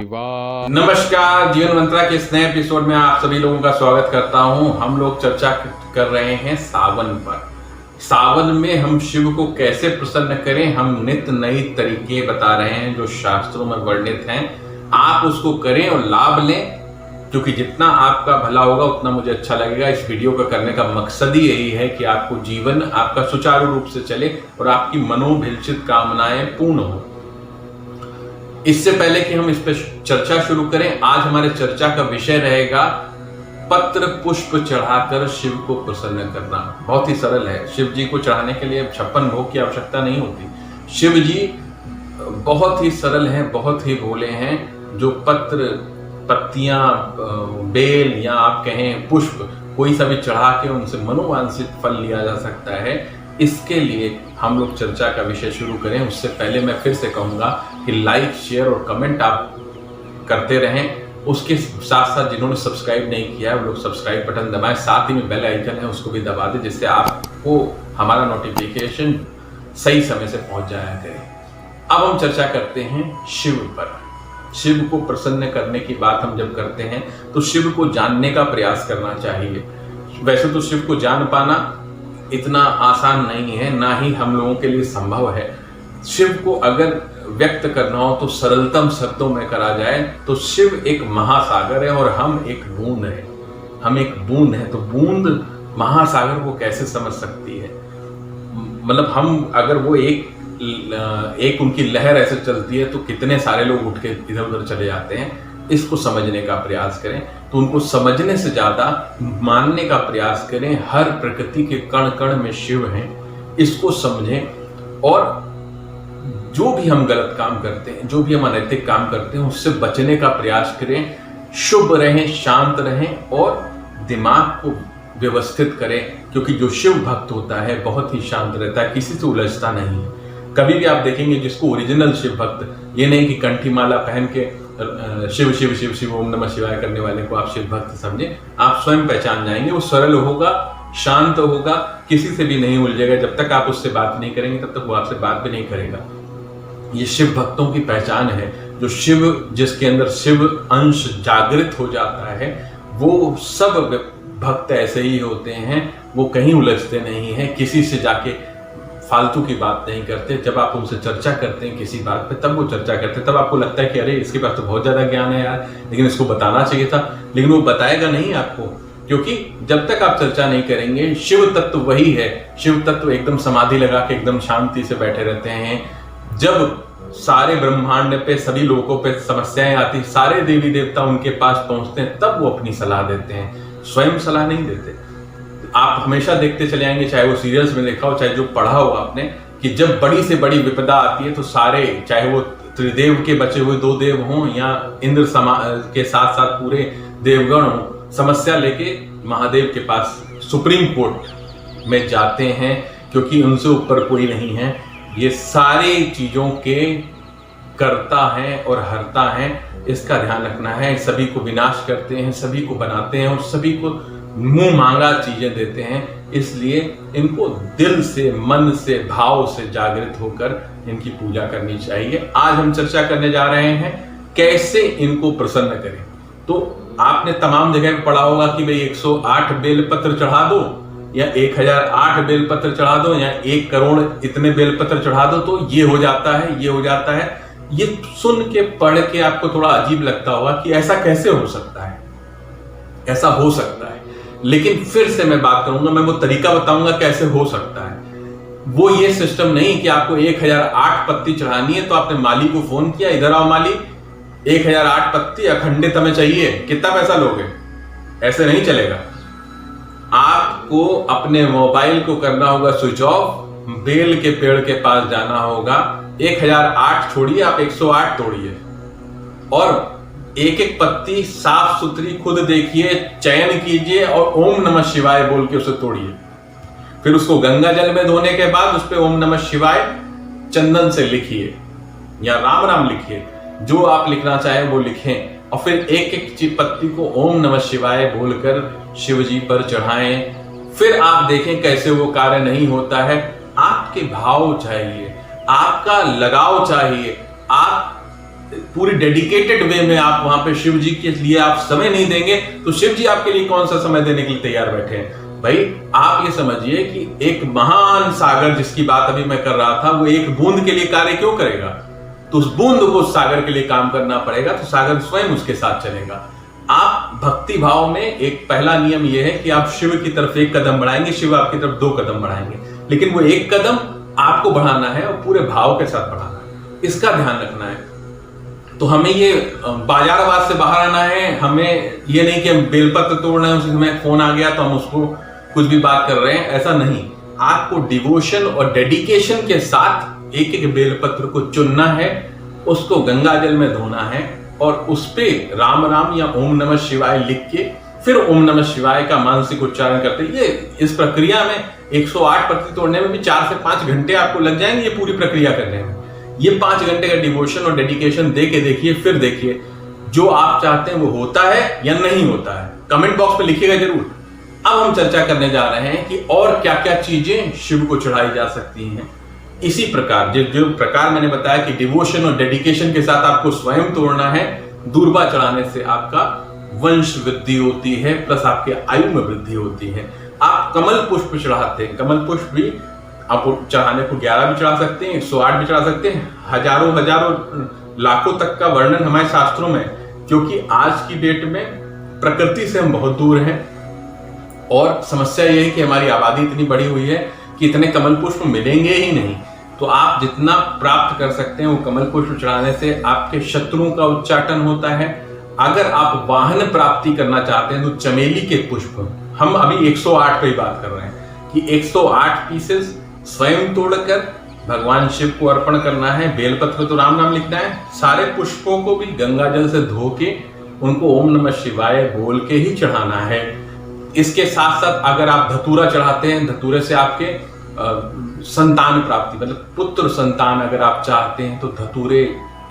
शिवाय। नमस्कार, जीवन मंत्रा के इस नए एपिसोड में आप सभी लोगों का स्वागत करता हूं। हम लोग चर्चा कर रहे हैं सावन पर। सावन में हम शिव को कैसे प्रसन्न करें, हम नित्य नई तरीके बता रहे हैं जो शास्त्रों में वर्णित हैं। आप उसको करें और लाभ लें, क्योंकि जितना आपका भला होगा उतना मुझे अच्छा लगेगा। इस वीडियो का करने का मकसद ही यही है कि आपको जीवन आपका सुचारू रूप से चले और आपकी मनोभिलषित कामनाएं पूर्ण हो। इससे पहले कि हम इस पर चर्चा शुरू करें, आज हमारे चर्चा का विषय रहेगा पत्र पुष्प चढ़ाकर शिव को प्रसन्न करना। बहुत ही सरल है। शिव जी को चढ़ाने के लिए 56 भोग की आवश्यकता नहीं होती। शिव जी बहुत ही सरल हैं, बहुत ही भोले हैं। जो पत्र, पत्तियां, बेल या आप कहें पुष्प, कोई सा भी चढ़ा के उनसे मनोवांछित फल लिया जा सकता है। इसके लिए हम लोग चर्चा का विषय शुरू करें उससे पहले मैं फिर से कहूंगा कि लाइक, शेयर और कमेंट आप करते रहें। उसके साथ साथ जिन्होंने सब्सक्राइब नहीं किया है वो लोग सब्सक्राइब बटन दबाएं, साथ ही में बेल आइकन है उसको भी दबा दें, जिससे आपको हमारा नोटिफिकेशन सही समय से पहुंच जाया करे। अब हम चर्चा करते हैं शिव पर। शिव को प्रसन्न करने की बात हम जब करते हैं तो शिव को जानने का प्रयास करना चाहिए। वैसे तो शिव को जान पाना इतना आसान नहीं है, ना ही हम लोगों के लिए संभव है। शिव को अगर व्यक्त करना हो तो सरलतम शब्दों में करा जाए तो शिव एक महासागर है और हम एक बूंद है। हम एक बूंद है, तो बूंद महासागर को कैसे समझ सकती है? मतलब हम अगर वो एक उनकी लहर ऐसे चलती है तो कितने सारे लोग उठ के इधर उधर चले जाते हैं। इसको समझने का प्रयास करें, तो उनको समझने से ज्यादा मानने का प्रयास करें। हर प्रकृति के कण कण में शिव हैं, इसको समझें। और जो भी हम गलत काम करते हैं, जो भी हम अनैतिक काम करते हैं, उससे बचने का प्रयास करें। शुभ रहें, शांत रहें और दिमाग को व्यवस्थित करें, क्योंकि जो शिव भक्त होता है बहुत ही शांत रहता है, किसी से उलझता नहीं है। कभी भी आप देखेंगे जिसको ओरिजिनल शिव भक्त, ये नहीं कि कंठी माला पहन के शिव शिव शिव शिव ओम नमः शिवाय करने वाले को आप शिव भक्त समझे, आप स्वयं पहचान जाएंगे। वो सरल होगा, शांत होगा, किसी से भी नहीं उलझेगा। जब तक आप उससे बात नहीं करेंगे तब तक वो आपसे बात भी नहीं करेगा। ये शिव भक्तों की पहचान है। जो शिव, जिसके अंदर शिव अंश जागृत हो जाता है, वो सब भक्त ऐसे ही होते हैं। वो कहीं उलझते नहीं हैं, किसी से जाके फालतू की बात नहीं करते। जब आप उनसे चर्चा करते हैं किसी बात पे, तब वो चर्चा करते हैं। तब आपको लगता है कि अरे इसके पास तो बहुत ज्यादा ज्ञान है यार, लेकिन इसको बताना चाहिए था। लेकिन वो बताएगा नहीं आपको, क्योंकि जब तक आप चर्चा नहीं करेंगे, शिव तत्व वही है। शिव तत्व एकदम समाधि लगा के एकदम शांति से बैठे रहते हैं। जब सारे ब्रह्मांड पे, सभी लोगों पे समस्याएं आती, सारे देवी देवता उनके पास पहुंचते हैं, तब वो अपनी सलाह देते हैं, स्वयं सलाह नहीं देते। आप हमेशा देखते चले आएंगे, चाहे वो सीरियल्स में देखा हो, चाहे जो पढ़ा हो आपने, कि जब बड़ी से बड़ी विपदा आती है तो सारे, चाहे वो त्रिदेव के बचे हुए 2 देव हों या इंद्र के साथ साथ पूरे देवगण हों, समस्या लेके महादेव के पास सुप्रीम कोर्ट में जाते हैं, क्योंकि उनसे ऊपर कोई नहीं है। ये सारी चीजों के करता है और हरता है, इसका ध्यान रखना है। सभी को विनाश करते हैं, सभी को बनाते हैं और सभी को मुंह मांगा चीजें देते हैं। इसलिए इनको दिल से, मन से, भाव से जागृत होकर इनकी पूजा करनी चाहिए। आज हम चर्चा करने जा रहे हैं कैसे इनको प्रसन्न करें। तो आपने तमाम जगह पे पढ़ा होगा कि भाई 108 बेलपत्र चढ़ा दो या 1008 बेलपत्र चढ़ा दो या 1 करोड़ इतने बेलपत्र चढ़ा दो तो ये हो जाता है, ये हो जाता है। ये सुन के, पढ़ के आपको थोड़ा अजीब लगता होगा कि ऐसा कैसे हो सकता है, ऐसा हो सकता है। लेकिन फिर से मैं बात करूंगा, मैं वो तरीका बताऊंगा कैसे हो सकता है। वो ये सिस्टम नहीं कि आपको 1008 पत्ती चढ़ानी है तो आपने माली को फोन किया, इधर आओ माली 1008 पत्ती अखंडित हमें चाहिए, कितना पैसा लोगे? ऐसे नहीं चलेगा। आपको अपने मोबाइल को करना होगा स्विच ऑफ, बेल के पेड़ के पास जाना होगा। 1008 छोड़िए, आप 108 तोड़िए और एक एक पत्ती साफ सुथरी खुद देखिए, चयन कीजिए और ओम नमः शिवाय बोल के उसे तोड़िए। फिर उसको गंगा जल में धोने के बाद उस पे ओम नमः शिवाय चंदन से लिखिए या राम राम लिखिए, जो आप लिखना चाहे वो लिखें। और फिर एक एक पत्ती को ओम नमः शिवाय बोलकर शिव जी पर चढ़ाएं। फिर आप देखें कैसे वो कार्य नहीं होता है। आपके भाव चाहिए, आपका लगाव चाहिए, आप पूरी डेडिकेटेड वे में आप वहां पे शिव जी के लिए आप समय नहीं देंगे तो शिव जी आपके लिए कौन सा समय देने के लिए तैयार बैठे हैं। भाई आप ये समझिए कि एक महान सागर जिसकी बात अभी मैं कर रहा था, वो एक बूंद के लिए कार्य क्यों करेगा? तो उस बूंद को उस सागर के लिए काम करना पड़ेगा, तो सागर स्वयं उसके साथ चलेगा। आप भक्ति भाव में एक पहला नियम यह है कि आप शिव की तरफ एक कदम बढ़ाएंगे, शिव आपकी तरफ 2 कदम बढ़ाएंगे, लेकिन वो एक कदम आपको बढ़ाना है और पूरे भाव के साथ बढ़ाना है, इसका ध्यान रखना है। तो हमें ये बाजारवाद से बाहर आना है। हमें ये नहीं कि हम बेलपत्र तोड़ रहे हैं, उसी समय फोन आ गया तो हम उसको कुछ भी बात कर रहे हैं, ऐसा नहीं। आपको डिवोशन और डेडिकेशन के साथ एक एक बेलपत्र को चुनना है, उसको गंगा जल में धोना है और उस पे राम राम या ओम नमः शिवाय लिख के फिर ओम नमः शिवाय का मानसिक उच्चारण करते। ये इस प्रक्रिया में 108 पत्र तोड़ने में भी 4 से 5 घंटे आपको लग जाएंगे ये पूरी प्रक्रिया करने में। ये 5 घंटे का डिवोशन और डेडिकेशन दे के देखिए, फिर देखिए जो आप चाहते हैं वो होता है या नहीं होता है। कमेंट बॉक्स में लिखिएगा जरूर। अब हम चर्चा करने जा रहे हैं कि और क्या क्या चीजें शिव को चढ़ाई जा सकती हैं। इसी प्रकार जो प्रकार मैंने बताया कि डिवोशन और डेडिकेशन के साथ आपको स्वयं तोड़ना है, दूर्बा चढ़ाने से आपका वंश वृद्धि होती है, प्लस आपके आयु में वृद्धि होती है। आप कमल पुष्प चढ़ाते हैं, कमल पुष्प भी आप चढ़ाने को 11 भी चढ़ा सकते हैं, 108 भी चढ़ा सकते हैं, हजारों लाखों तक का वर्णन हमारे शास्त्रों में, क्योंकि आज की डेट में प्रकृति से हम बहुत दूर हैं और समस्या यह है कि हमारी आबादी इतनी बड़ी हुई है कि इतने कमल पुष्प मिलेंगे ही नहीं। तो आप जितना प्राप्त कर सकते हैं वो कमल पुष्प चढ़ाने से आपके शत्रुओं का उच्चाटन होता है। अगर आप वाहन प्राप्ति करना चाहते हैं तो चमेली के पुष्प, हम अभी 108 पे ही बात कर रहे हैं कि 108 पीसेस स्वयं तोड़कर भगवान शिव को अर्पण करना है। बेलपत्र तो राम नाम लिखना है। सारे पुष्पों को भी गंगा जल से धो के उनको ओम नमः शिवाय बोल के ही चढ़ाना है। इसके साथ साथ अगर आप धतूरा चढ़ाते हैं, धतूरे से आपके संतान प्राप्ति मतलब पुत्र संतान अगर आप चाहते हैं तो धतूरे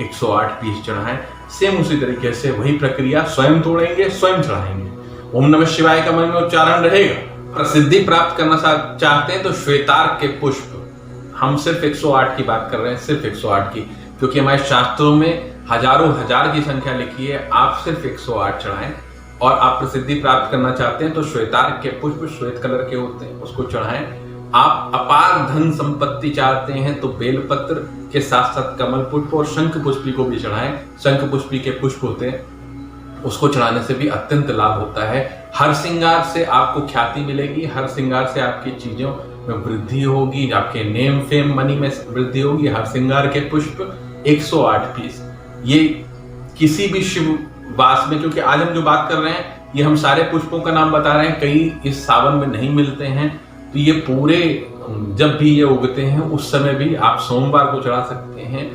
108 पीस चढ़ाएं। सेम उसी तरीके से वही प्रक्रिया, स्वयं तोड़ेंगे, स्वयं चढ़ाएंगे। ओम नमः शिवाय का मन में उच्चारण रहेगा। प्रसिद्धि प्राप्त करना चाहते हैं तो श्वेतार्क के पुष्प, हम सिर्फ 108 की बात कर रहे हैं, सिर्फ 108 की, क्योंकि हमारे शास्त्रों में हजारों हजार की संख्या लिखी है। आप सिर्फ 108 चढ़ाएं। और आप प्रसिद्धि प्राप्त करना चाहते हैं तो श्वेतार्क के पुष्प श्वेत कलर के होते हैं, उसको चढ़ाएं। आप अपार धन संपत्ति चाहते हैं तो बेलपत्र के साथ साथ कमल पुष्प और शंख पुष्पी को भी चढ़ाएं। शंख पुष्पी के पुष्प होते हैं, उसको चढ़ाने से भी अत्यंत लाभ होता है। हर श्रृंगार से आपको ख्याति मिलेगी, हर श्रृंगार से आपकी चीजों में वृद्धि होगी, आपके नेम फेम मनी में वृद्धि होगी। हर श्रृंगार के पुष्प 108 पीस। ये किसी भी शिव वास में, क्योंकि आज हम जो बात कर रहे हैं ये हम सारे पुष्पों का नाम बता रहे हैं, कई इस सावन में नहीं मिलते हैं, तो ये पूरे जब भी ये उगते हैं उस समय भी आप सोमवार को चढ़ा सकते हैं।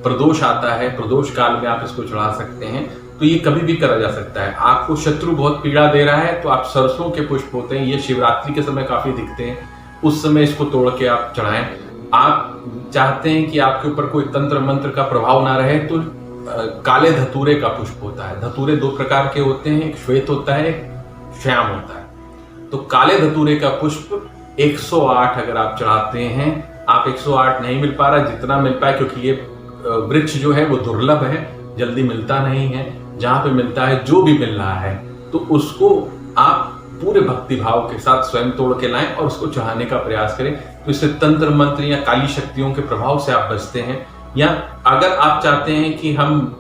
प्रदोष आता है, प्रदोष काल में आप इसको चढ़ा सकते हैं, तो ये कभी भी करा जा सकता है। आपको शत्रु बहुत पीड़ा दे रहा है तो आप सरसों के पुष्प होते हैं, ये शिवरात्रि के समय काफी दिखते हैं, उस समय इसको तोड़ के आप चढ़ाएं। आप चाहते हैं कि आपके ऊपर कोई तंत्र मंत्र का प्रभाव ना रहे तो काले धतूरे का पुष्प होता है। धतूरे 2 प्रकार के होते हैं, एक श्वेत होता है, एक श्याम होता है। तो काले धतूरे का पुष्प 108 अगर आप चढ़ाते हैं, आप 108 नहीं मिल पा रहा, जितना मिल पाए, क्योंकि ये वृक्ष जो है वो दुर्लभ है, जल्दी मिलता नहीं है। जहां पे मिलता है, जो भी मिल रहा है, तो उसको आप पूरे भक्ति भाव के साथ स्वयं तोड़ के लाएं और उसको चढ़ाने का प्रयास करें। तो इससे तंत्र मंत्र या काली शक्तियों के प्रभाव से आप बचते हैं। या अगर आप चाहते हैं कि हम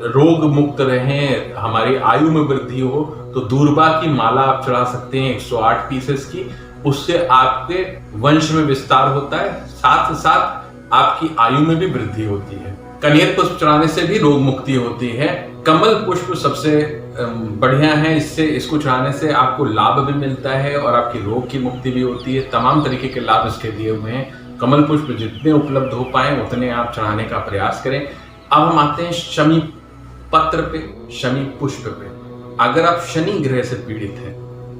रोग मुक्त रहें, हमारी आयु में वृद्धि हो, तो दूर्बा की माला आप चढ़ा सकते हैं 108 पीसेस की। उससे आपके वंश में विस्तार होता है, साथ साथ आपकी आयु में भी वृद्धि होती है। कनेर पुष्प चढ़ाने से भी रोग मुक्ति होती है। कमल पुष्प सबसे बढ़िया है, इसको चढ़ाने से आपको लाभ भी मिलता है और आपकी रोग की मुक्ति भी होती है। तमाम तरीके के लाभ इसके दिए हुए हैं। कमल पुष्प जितने उपलब्ध हो पाए उतने आप चढ़ाने का प्रयास करें। अब हम आते हैं शमी पत्र पे, शमी पुष्प पे। अगर आप शनि ग्रह से पीड़ित हैं,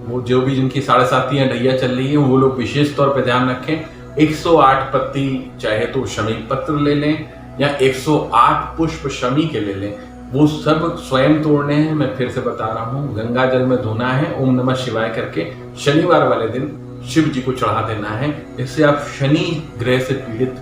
वो जो भी जिनकी 7.5 ढैया चल रही है, वो लोग विशेष तौर पे ध्यान रखें। 108 पत्ती चाहे तो शमी पत्र ले लें या 108 पुष्प शमी के ले लें। वो सब स्वयं तोड़ने हैं। मैं फिर से बता रहा हूँ, गंगा जल में धोना है, ओम नमः शिवाय करके शनिवार वाले दिन शिव जी को चढ़ा देना है। इससे आप शनि ग्रह से पीड़ित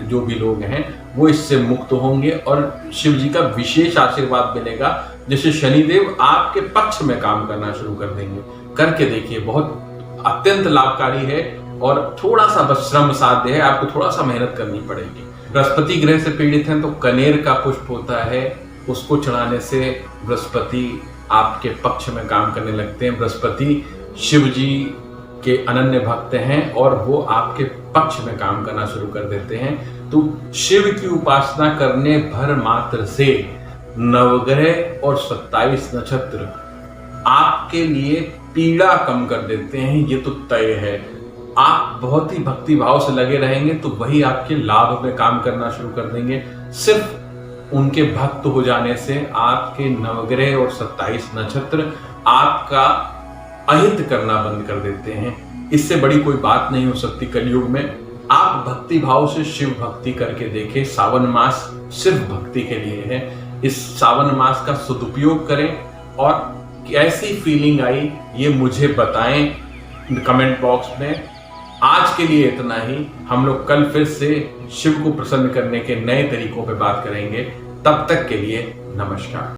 जो भी लोग हैं वो इससे मुक्त होंगे और शिव जी का विशेष आशीर्वाद मिलेगा, जैसे शनिदेव आपके पक्ष में काम करना शुरू कर देंगे। करके देखिए, बहुत अत्यंत लाभकारी है और थोड़ा सा बस श्रम साध्य है, आपको थोड़ा सा मेहनत करनी पड़ेगी। बृहस्पति ग्रह से पीड़ित हैं तो कनेर का पुष्प होता है, उसको चढ़ाने से बृहस्पति आपके पक्ष में काम करने लगते हैं। बृहस्पति शिव जी के अनन्य भक्त हैं और वो आपके पक्ष में काम करना शुरू कर देते हैं। तो शिव की उपासना करने भर मात्र से नवग्रह और 27 नक्षत्र आपके लिए पीड़ा कम कर देते हैं, ये तो तय है। आप बहुत ही भक्ति भाव से लगे रहेंगे तो वही आपके लाभ में काम करना शुरू कर देंगे। सिर्फ उनके भक्त हो जाने से आपके नवग्रह और 27 नक्षत्र आपका अहित करना बंद कर देते हैं। इससे बड़ी कोई बात नहीं हो सकती कलयुग में। आप भक्ति भाव से शिव भक्ति करके देखें। सावन मास सिर्फ भक्ति के लिए है। इस सावन मास का सदुपयोग करें और कैसी फीलिंग आई ये मुझे बताएं कमेंट बॉक्स में। आज के लिए इतना ही। हम लोग कल फिर से शिव को प्रसन्न करने के नए तरीकों पे बात करेंगे। तब तक के लिए नमस्कार।